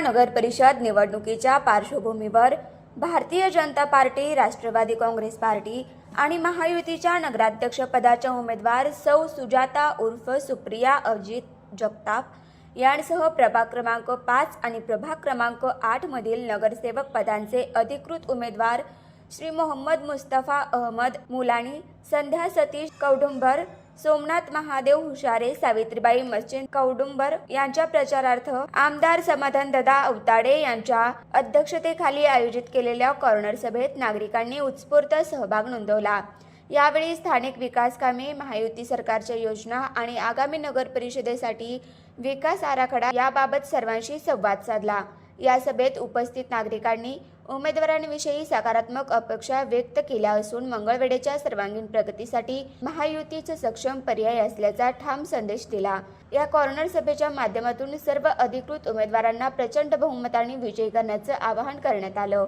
नगर परिषद निवडणुकीच्या पार्श्वभूमीवर भारतीय जनता पार्टी, राष्ट्रवादी काँग्रेस पार्टी आणि महायुतीच्या नगराध्यक्षपदाच्या उमेदवार सौ सुजाता उर्फ सुप्रिया अजित जगताप यांसह प्रभाग क्रमांक 5 आणि प्रभाग क्रमांक 8 मधील नगरसेवक पदांचे अधिकृत उमेदवार श्री मोहम्मद मुस्तफा अहमद मुलानी, संध्या सतीश कौडुंबर, सोमनाथ महादेव हुशारे, सावित्रीबाई मस्जिद कौडुंबर यांच्या प्रचारार्थ आमदार समाधानदादा अवताडे यांच्या अध्यक्षतेखाली आयोजित केलेल्या कॉर्नर सभेत नागरिकांनी उत्स्फूर्त सहभाग नोंदवला। यावेळी स्थानिक विकास कामे, महायुती सरकारच्या योजना आणि आगामी नगर परिषदेसाठी विकास आराखडा याबाबत सर्वांशी संवाद साधला। या सभेत उपस्थित नागरिकांनी उमेदवारांविषयी सकारात्मक अपेक्षा व्यक्त केल्या असून मंगळवेढेच्या सर्वांगीण प्रगतीसाठी महायुतीच सक्षम पर्याय असल्याचा ठाम संदेश दिला। या कॉर्नर सभेच्या माध्यमातून सर्व अधिकृत उमेदवारांना प्रचंड बहुमताने विजयी करण्याचं आवाहन करण्यात आलं।